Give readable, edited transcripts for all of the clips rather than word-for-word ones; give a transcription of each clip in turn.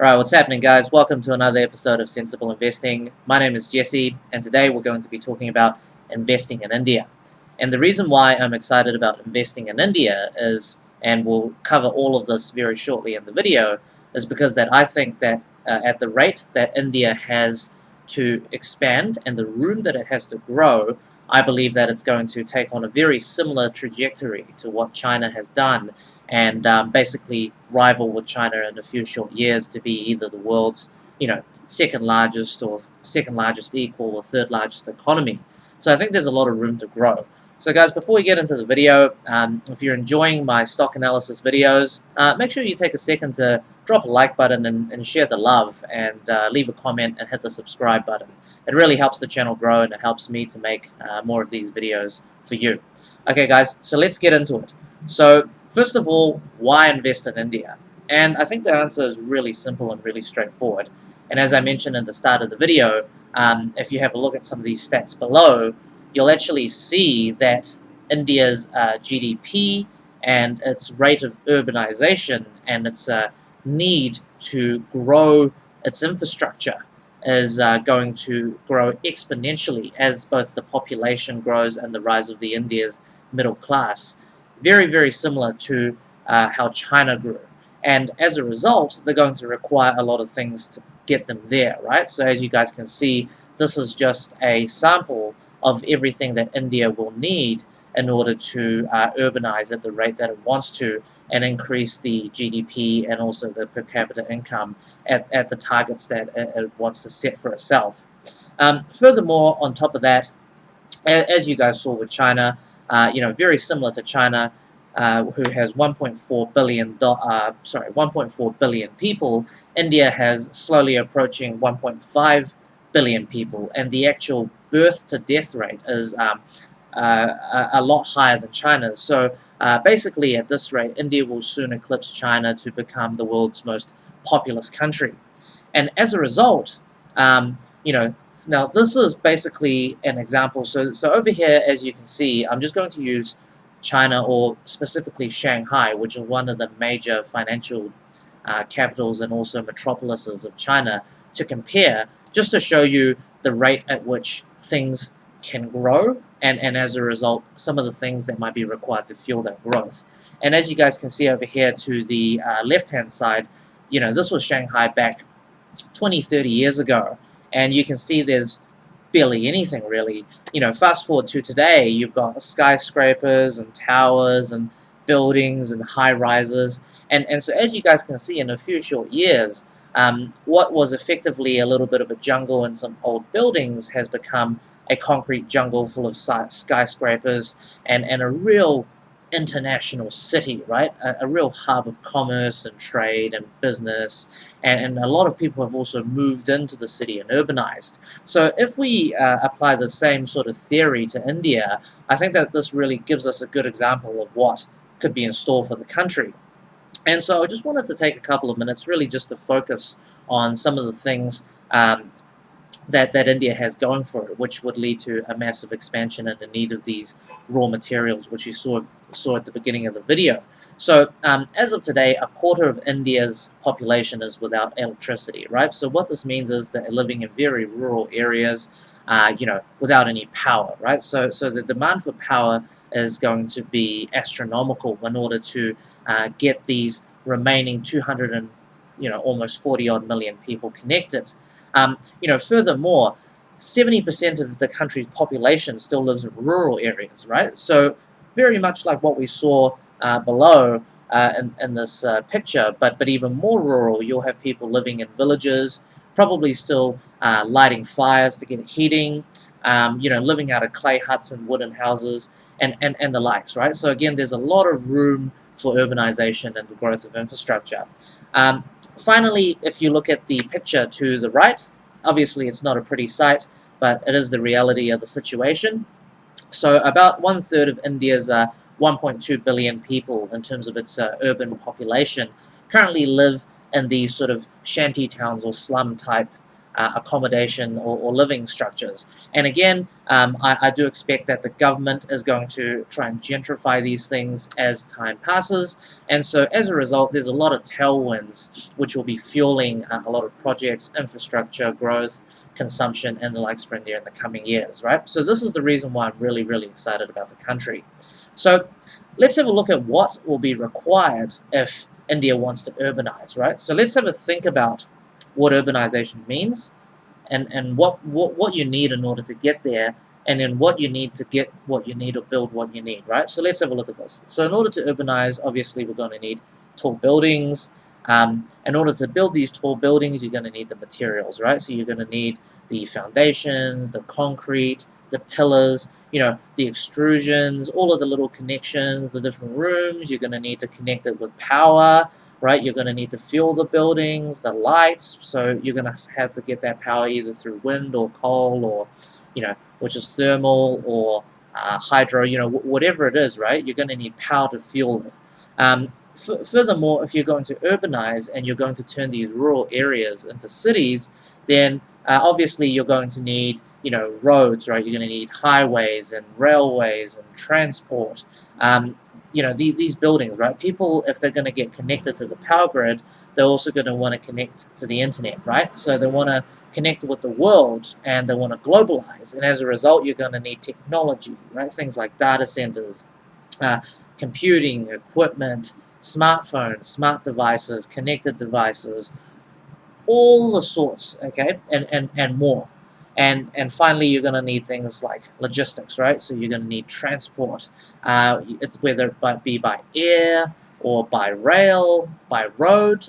Right, what's happening, guys? Welcome to another episode of Sensible Investing. My name is Jesse, and today we're going to be talking about investing in India. And the reason why I'm excited about investing in India is, and we'll cover all of this very shortly in the video, is because that I think that at the rate that India has to expand and the room that it has to grow, I believe that it's going to take on a very similar trajectory to what China has done and basically rival with China in a few short years to be either the world's, second largest or second largest equal or third largest economy. So I think there's a lot of room to grow. So guys, before we get into the video, if you're enjoying my stock analysis videos, make sure you take a second to drop a like button and share the love and leave a comment and hit the subscribe button. It really helps the channel grow and it helps me to make more of these videos for you. Okay guys, so let's get into it. So first of all, why invest in India? And I think the answer is really simple and really straightforward. And as I mentioned at the start of the video, if you have a look at some of these stats below, you'll actually see that India's GDP and its rate of urbanization and its need to grow its infrastructure is going to grow exponentially as both the population grows and the rise of the India's middle class. Very, very similar to how China grew. And as a result, they're going to require a lot of things to get them there, right? So as you guys can see, this is just a sample of everything that India will need in order to urbanize at the rate that it wants to and increase the GDP and also the per capita income at the targets that it wants to set for itself. Furthermore, on top of that, as you guys saw with China, very similar to China, who has 1.4 billion people. India has slowly approaching 1.5 billion people, and the actual birth to death rate is a lot higher than China's. So basically, at this rate, India will soon eclipse China to become the world's most populous country, and as a result, now this is basically an example. So over here, as you can see, I'm just going to use China, or specifically Shanghai, which is one of the major financial capitals and also metropolises of China, to compare, just to show you the rate at which things can grow and as a result, some of the things that might be required to fuel that growth. And as you guys can see over here to the left-hand side, this was Shanghai back 20, 30 years ago. And you can see there's barely anything really. Fast forward to today, you've got skyscrapers and towers and buildings and high rises. And so as you guys can see, in a few short years, what was effectively a little bit of a jungle and some old buildings has become a concrete jungle full of skyscrapers and a real international city, right? A real hub of commerce and trade and business, and a lot of people have also moved into the city and urbanized. So if we apply the same sort of theory to India, I think that this really gives us a good example of what could be in store for the country. And so I just wanted to take a couple of minutes really just to focus on some of the things that India has going for it, which would lead to a massive expansion and the need of these raw materials, which you saw at the beginning of the video. So as of today, a quarter of India's population is without electricity, right? So what this means is that they're living in very rural areas, without any power, right? So the demand for power is going to be astronomical in order to get these remaining 200 and almost 40 odd million people connected. Furthermore, 70% of the country's population still lives in rural areas, right? So very much like what we saw below in this picture, but even more rural. You'll have people living in villages, probably still lighting fires to get heating, living out of clay huts and wooden houses, and the likes, right? So again, there's a lot of room for urbanization and the growth of infrastructure. Finally, if you look at the picture to the right, obviously it's not a pretty sight, but it is the reality of the situation. So about 1/3 of India's 1.2 billion people in terms of its urban population currently live in these sort of shanty towns or slum type accommodation or living structures. And again, I do expect that the government is going to try and gentrify these things as time passes. And so as a result, there's a lot of tailwinds which will be fueling a lot of projects, infrastructure, growth, consumption, and the likes for India in the coming years, right? So this is the reason why I'm really, really excited about the country. So let's have a look at what will be required if India wants to urbanize, right? So let's have a think about what urbanization means and what you need in order to get there, and then what you need to get what you need or build what you need, right? So let's have a look at this. So in order to urbanize, obviously we're going to need tall buildings. In order to build these tall buildings, you're going to need the materials, right? So you're going to need the foundations, the concrete, the pillars, the extrusions, all of the little connections, the different rooms. You're going to need to connect it with power, right? You're going to need to fuel the buildings, the lights. So you're going to have to get that power either through wind or coal or, which is thermal or hydro, whatever it is, right? You're going to need power to fuel it. Furthermore, if you're going to urbanize and you're going to turn these rural areas into cities, then obviously you're going to need roads, right? You're going to need highways and railways and transport. These buildings, right? People, if they're going to get connected to the power grid, they're also going to want to connect to the internet, right? So they want to connect with the world and they want to globalize. And as a result, you're going to need technology, right? Things like data centers, computing equipment, smartphones, smart devices, connected devices, all the sorts, okay, and more. And finally, you're going to need things like logistics, right? So you're going to need transport, whether it be by air or by rail, by road.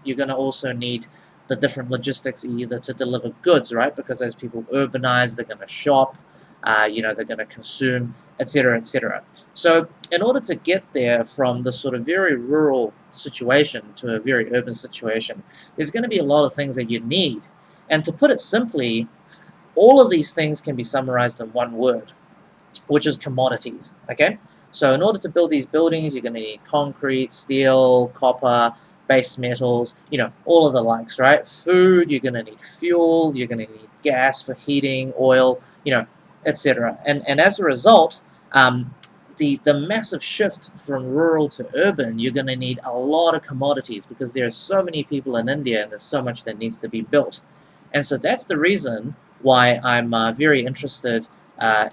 You're going to also need the different logistics either to deliver goods, right? Because as people urbanize, they're going to shop, they're going to consume, etc., etc. So in order to get there from the sort of very rural situation to a very urban situation, there's going to be a lot of things that you need. And to put it simply, all of these things can be summarized in one word, which is commodities, okay? So in order to build these buildings, you're going to need concrete, steel, copper, base metals, all of the likes, right? Food, you're going to need fuel, you're going to need gas for heating, oil, etc. And as a result, the massive shift from rural to urban, you're going to need a lot of commodities because there are so many people in India and there's so much that needs to be built. And so that's the reason why I'm very interested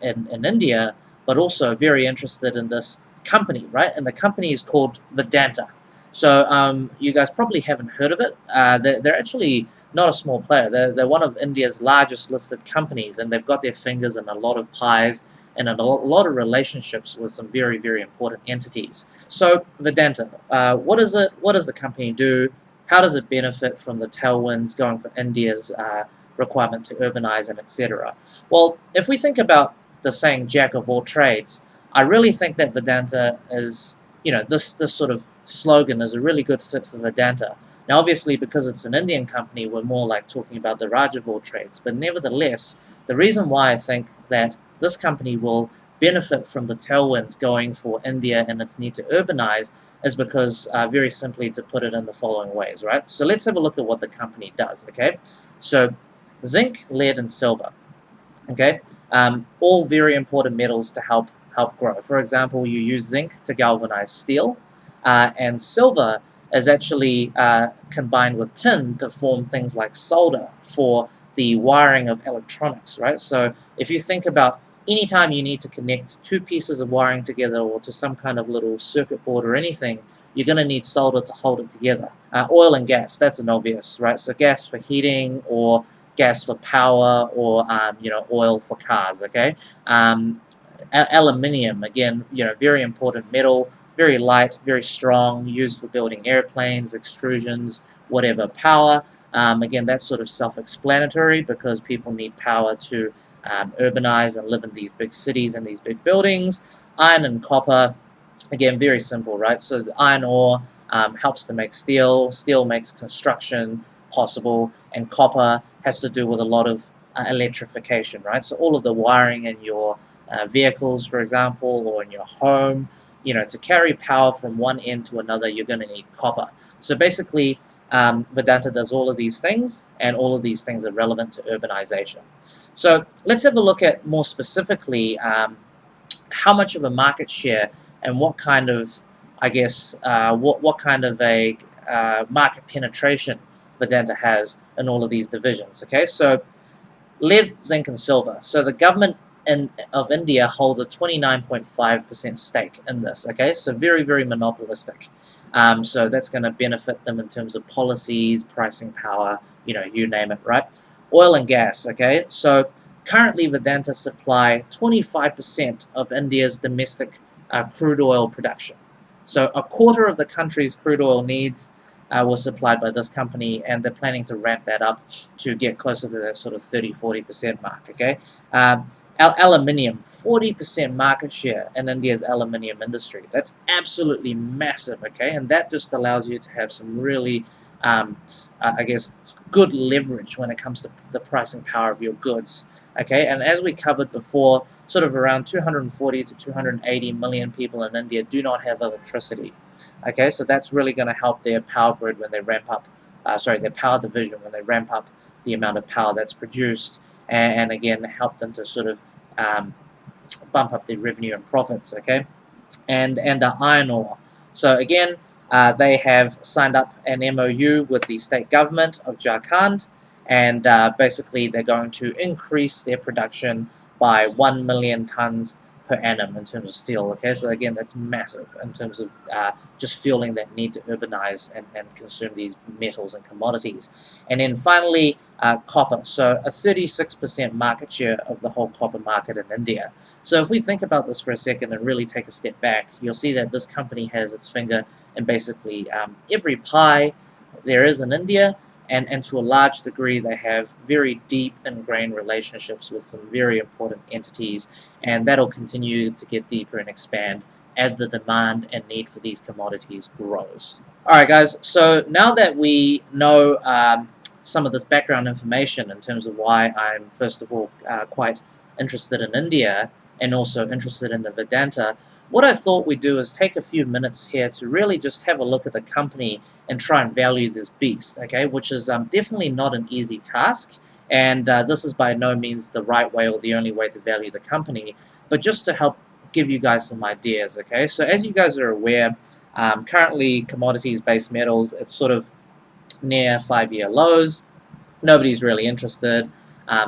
in India, but also very interested in this company, right? And the company is called Vedanta. So you guys probably haven't heard of it. They're actually not a small player. They're one of India's largest listed companies, and they've got their fingers in a lot of pies and a lot of relationships with some very, very important entities. So Vedanta, what is it? What does the company do? How does it benefit from the tailwinds going for India's requirement to urbanize and etc.? Well, if we think about the saying "jack of all trades," I really think that Vedanta is, this sort of slogan is a really good fit for Vedanta. Now, obviously, because it's an Indian company, we're more like talking about the Raj of all trades. But nevertheless, the reason why I think that this company will benefit from the tailwinds going for India and its need to urbanize is because, very simply, to put it in the following ways, right? So let's have a look at what the company does, okay? So zinc, lead, and silver, okay? All very important metals to help grow. For example, you use zinc to galvanize steel, and silver is actually combined with tin to form things like solder for the wiring of electronics, right? So if you think about anytime you need to connect two pieces of wiring together or to some kind of little circuit board or anything, you're going to need solder to hold it together. Oil and gas, that's an obvious, right? So gas for heating or gas for power or, oil for cars, okay? Aluminium, again, very important metal, very light, very strong, used for building airplanes, extrusions, whatever. Power, again, that's sort of self-explanatory because people need power to urbanize and live in these big cities and these big buildings. Iron and copper, again, very simple, right? So the iron ore helps to make steel. Steel makes construction possible, and copper has to do with a lot of electrification, right? So all of the wiring in your vehicles, for example, or in your home, to carry power from one end to another, you're going to need copper. So basically, Vedanta does all of these things, and all of these things are relevant to urbanization. So let's have a look at more specifically how much of a market share and what kind of, I guess, what kind of a market penetration Vedanta has in all of these divisions. Okay, so lead, zinc, and silver. So the government of India holds a 29.5% stake in this. Okay, so very, very monopolistic. So that's going to benefit them in terms of policies, pricing power, you name it, right? Oil and gas. Okay, so currently Vedanta supply 25% of India's domestic crude oil production. So a quarter of the country's crude oil needs was supplied by this company, and they're planning to ramp that up to get closer to that sort of 30-40% mark. Okay, aluminium, 40% market share in India's aluminium industry. That's absolutely massive. Okay, and that just allows you to have some really, I guess, good leverage when it comes to the pricing power of your goods. Okay, and as we covered before, sort of around 240 to 280 million people in India do not have electricity. Okay, so that's really going to help their power grid when they ramp up, their power division when they ramp up the amount of power that's produced, and again, help them to sort of bump up their revenue and profits. Okay, and iron ore. So again, they have signed up an MOU with the state government of Jharkhand, and basically they're going to increase their production by 1 million tons per annum in terms of steel. Okay, so again, that's massive in terms of just fueling that need to urbanize and consume these metals and commodities. And then finally, copper. So a 36% market share of the whole copper market in India. So if we think about this for a second and really take a step back, you'll see that this company has its finger in basically every pie there is in India, and to a large degree they have very deep ingrained relationships with some very important entities, and that'll continue to get deeper and expand as the demand and need for these commodities grows. Alright guys, so now that we know some of this background information in terms of why I'm first of all quite interested in India and also interested in the Vedanta, what I thought we'd do is take a few minutes here to really just have a look at the company and try and value this beast, okay, which is definitely not an easy task, and this is by no means the right way or the only way to value the company, but just to help give you guys some ideas, okay? So as you guys are aware, currently commodities, base metals, it's sort of near 5-year lows. Nobody's really interested.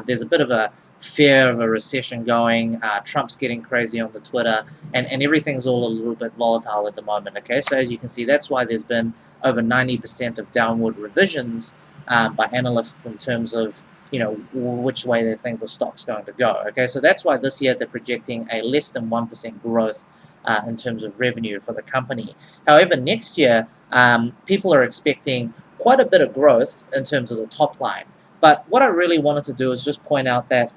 There's a bit of a fear of a recession going. Trump's getting crazy on the Twitter, and everything's all a little bit volatile at the moment. Okay, so as you can see, that's why there's been over 90% of downward revisions by analysts in terms of which way they think the stock's going to go. Okay, so that's why this year they're projecting a less than 1% growth in terms of revenue for the company. However, next year people are expecting quite a bit of growth in terms of the top line. But what I really wanted to do is just point out that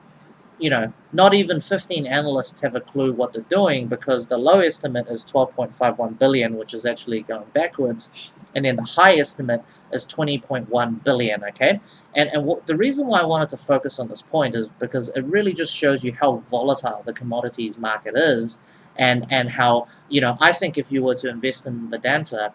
not even 15 analysts have a clue what they're doing, because the low estimate is 12.51 billion, which is actually going backwards, and then the high estimate is 20.1 billion, okay? And the reason why I wanted to focus on this point is because it really just shows you how volatile the commodities market is, and how, I think if you were to invest in Vedanta,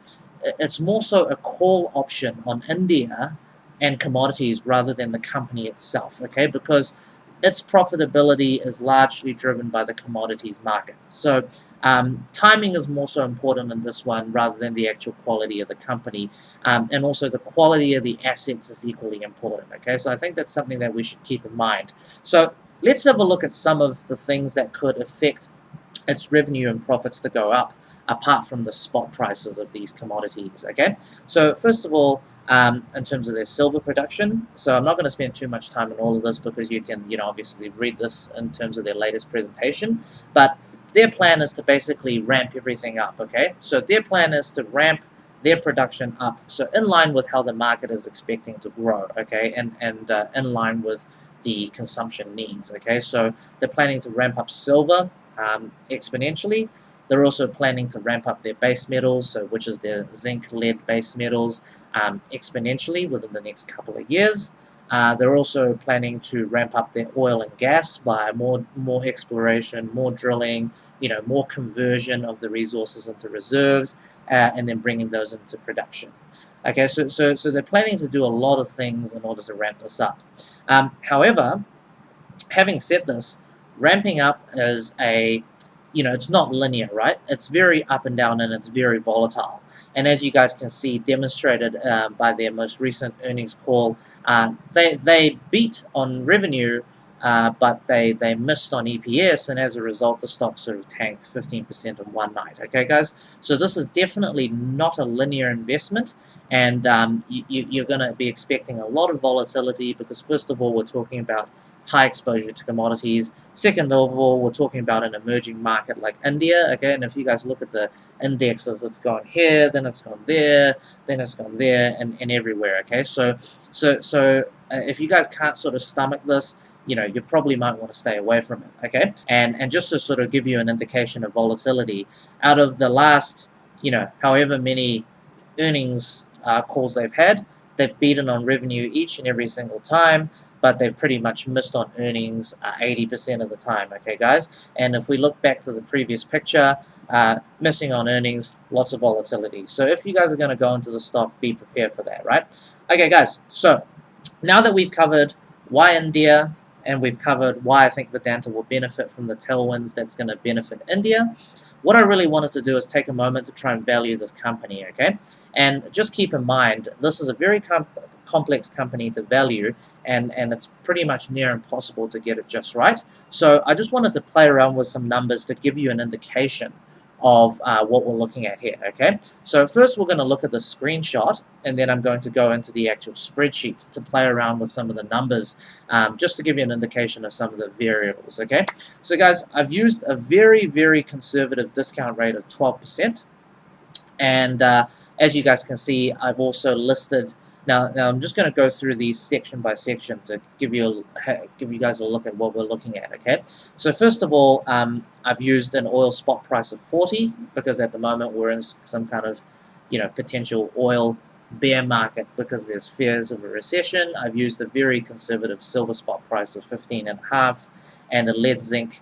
it's more so a call option on India and commodities rather than the company itself, okay? Because its profitability is largely driven by the commodities market. So timing is more so important in this one rather than the actual quality of the company. And also the quality of the assets is equally important, okay? So I think that's something that we should keep in mind. So let's have a look at some of the things that could affect its revenue and profits to go up, apart from the spot prices of these commodities, okay? So first of all, in terms of their silver production, so I'm not going to spend too much time on all of this because you can, obviously read this in terms of their latest presentation, but their plan is to basically ramp everything up, okay? So their plan is to ramp their production up, so in line with how the market is expecting to grow, okay, and in line with the consumption needs, okay? So they're planning to ramp up silver exponentially. They're also planning to ramp up their base metals, so which is their zinc, lead base metals, exponentially within the next couple of years. They're also planning to ramp up their oil and gas via more exploration, more drilling, more conversion of the resources into reserves, and then bringing those into production. Okay, so they're planning to do a lot of things in order to ramp this up. However, having said this, ramping up is it's not linear, right? It's very up and down and it's very volatile. And as you guys can see, demonstrated by their most recent earnings call, they beat on revenue, but they missed on EPS, and as a result, the stock sort of tanked 15% in one night. Okay, guys. So this is definitely not a linear investment, and you're going to be expecting a lot of volatility because, first of all, we're talking about high exposure to commodities. Second of all, we're talking about an emerging market like India, okay? And if you guys look at the indexes, it's gone here, then it's gone there, then it's gone there, and everywhere, okay? So if you guys can't sort of stomach this, you probably might want to stay away from it, okay? And just to sort of give you an indication of volatility, out of the last, however many earnings calls they've had, they've beaten on revenue each and every single time, but they've pretty much missed on earnings 80% of the time, okay, guys? And if we look back to the previous picture, missing on earnings, lots of volatility. So if you guys are going to go into the stock, be prepared for that, right? Okay, guys, so now that we've covered why India, and we've covered why I think Vedanta will benefit from the tailwinds that's going to benefit India, what I really wanted to do is take a moment to try and value this company, okay? And just keep in mind, this is a very complex company to value, and it's pretty much near impossible to get it just right. So I just wanted to play around with some numbers to give you an indication of what we're looking at here, okay? So first we're going to look at the screenshot, and then I'm going to go into the actual spreadsheet to play around with some of the numbers, just to give you an indication of some of the variables, okay? So guys, I've used a very, very conservative discount rate of 12%, and as you guys can see, I've also listed. Now I'm just going to go through these section by section to give you guys a look at what we're looking at. Okay, so first of all, I've used an oil spot price of 40 because at the moment we're in some kind of potential oil bear market because there's fears of a recession. I've used a very conservative silver spot price of 15.5 and a lead zinc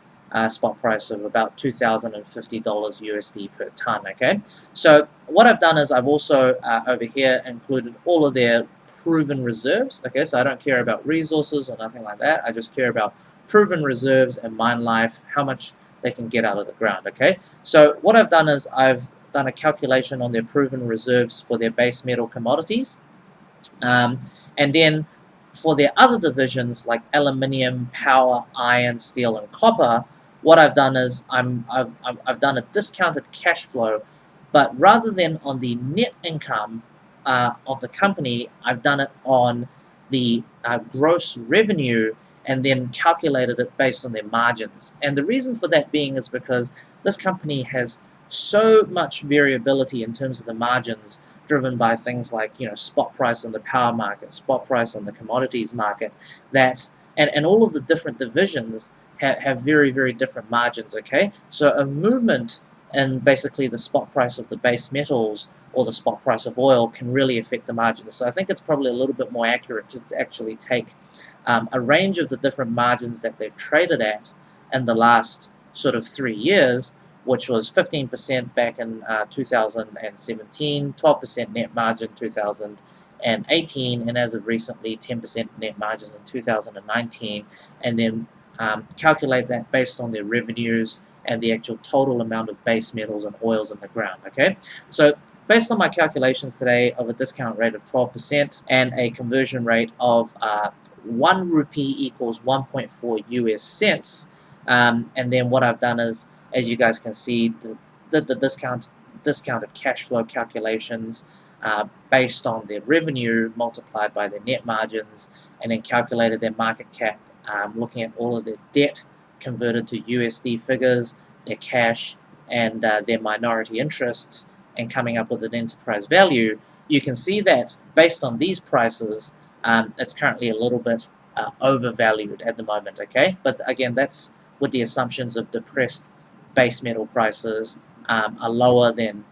spot price of about $2,050 USD per ton. Okay, so what I've done is I've also over here included all of their proven reserves. Okay, so I don't care about resources or nothing like that. I just care about proven reserves and mine life, how much they can get out of the ground. Okay, so what I've done is I've done a calculation on their proven reserves for their base metal commodities, and then for their other divisions like aluminium, power, iron, steel, and copper, what I've done is I've done a discounted cash flow, but rather than on the net income of the company, I've done it on the gross revenue and then calculated it based on their margins. And the reason for that being is because this company has so much variability in terms of the margins, driven by things like spot price on the power market, spot price on the commodities market, that and all of the different divisions have very, very different margins, okay? So a movement in basically the spot price of the base metals or the spot price of oil can really affect the margins. So I think it's probably a little bit more accurate to actually take a range of the different margins that they've traded at in the last sort of 3 years, which was 15% back in 2017, 12% net margin 2018, and as of recently 10% net margins in 2019, and then calculate that based on their revenues and the actual total amount of base metals and oils in the ground, okay? So based on my calculations today of a discount rate of 12% and a conversion rate of 1 rupee equals 1.4 US cents, and then what I've done is, as you guys can see, the discounted cash flow calculations based on their revenue multiplied by their net margins, and then calculated their market cap, looking at all of their debt converted to USD figures, their cash, and their minority interests, and coming up with an enterprise value. You can see that based on these prices, it's currently a little bit overvalued at the moment, okay? But again, that's with the assumptions of depressed base metal prices are lower than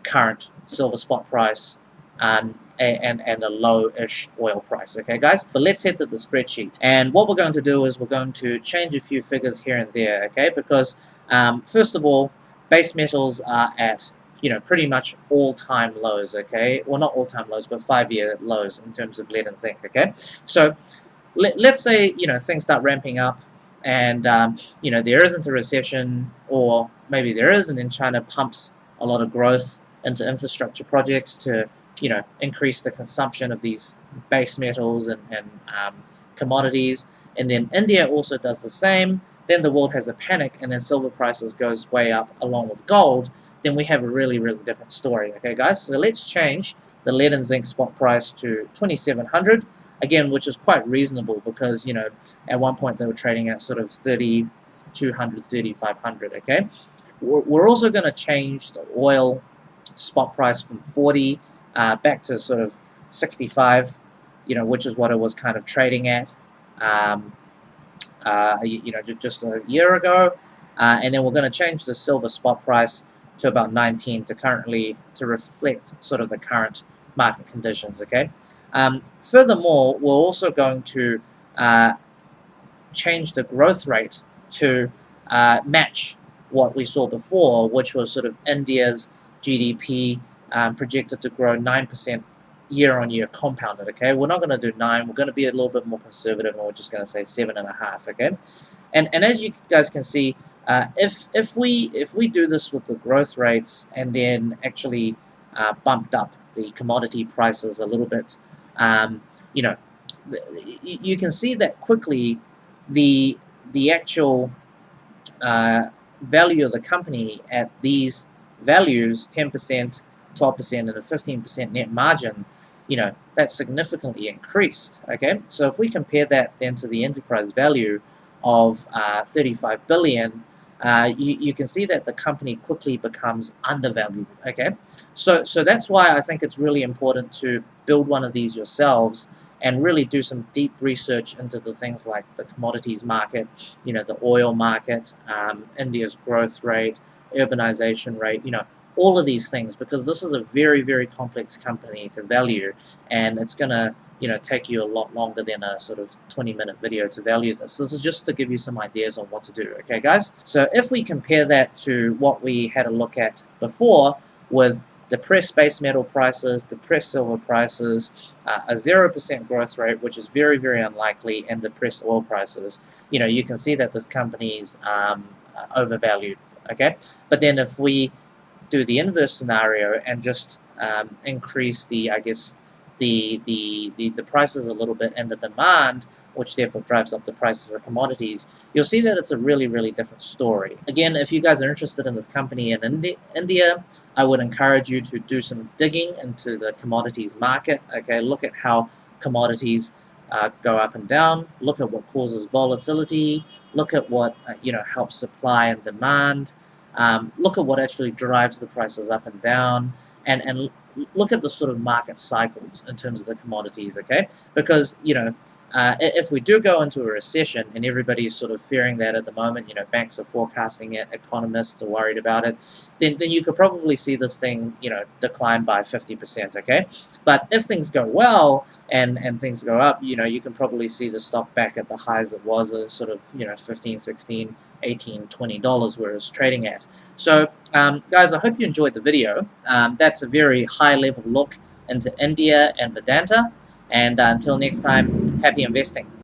current silver spot price, and a low-ish oil price, okay guys? But let's head to the spreadsheet, and what we're going to do is we're going to change a few figures here and there, okay? Because first of all, base metals are at pretty much all-time lows, okay? Well, not all-time lows, but 5-year lows in terms of lead and zinc, okay? So let's say, things start ramping up and, there isn't a recession, or maybe there is, and then China pumps a lot of growth into infrastructure projects to, increase the consumption of these base metals and commodities. And then India also does the same. Then the world has a panic, and then silver prices goes way up along with gold. Then we have a really, really different story. Okay, guys? So let's change the lead and zinc spot price to 2,700. Again, which is quite reasonable because, at one point they were trading at sort of 3,200, 3,500, okay? We're also going to change the oil spot price from 40 back to sort of 65, which is what it was kind of trading at, just a year ago. And then we're going to change the silver spot price to about 19 to reflect sort of the current market conditions, okay? Furthermore, we're also going to change the growth rate to match what we saw before, which was sort of India's GDP projected to grow 9% year-on-year compounded, okay? We're not going to do 9, we're going to be a little bit more conservative, and we're just going to say 7.5, okay? And as you guys can see, if we do this with the growth rates and then actually bumped up the commodity prices a little bit, you can see that quickly the actual value of the company at these values, 10%, 12%, and a 15% net margin, that's significantly increased, okay? So if we compare that then to the enterprise value of 35 billion, you can see that the company quickly becomes undervalued, okay? So that's why I think it's really important to build one of these yourselves and really do some deep research into the things like the commodities market, the oil market, India's growth rate, urbanization rate, all of these things, because this is a very, very complex company to value, and it's going to take you a lot longer than a sort of 20-minute video to value this. This is just to give you some ideas on what to do, okay, guys? So if we compare that to what we had a look at before with depressed base metal prices, depressed silver prices, a 0% growth rate, which is very, very unlikely, and depressed oil prices, you can see that this company's overvalued, okay? But then if we do the inverse scenario and just increase the, I guess, the prices a little bit and the demand, which therefore drives up the prices of commodities, you'll see that it's a really, really different story. Again, if you guys are interested in this company in India, I would encourage you to do some digging into the commodities market, okay? Look at how commodities go up and down, look at what causes volatility, look at what, helps supply and demand, look at what actually drives the prices up and down, and look at the sort of market cycles in terms of the commodities, okay? Because, if we do go into a recession, and everybody's sort of fearing that at the moment, banks are forecasting it, economists are worried about it, then you could probably see this thing, decline by 50%, okay? But if things go well and things go up, you can probably see the stock back at the highs it was, sort of, 15, 16, 18, $20 where it's trading at. So, guys, I hope you enjoyed the video. That's a very high-level look into India and Vedanta. And until next time, happy investing.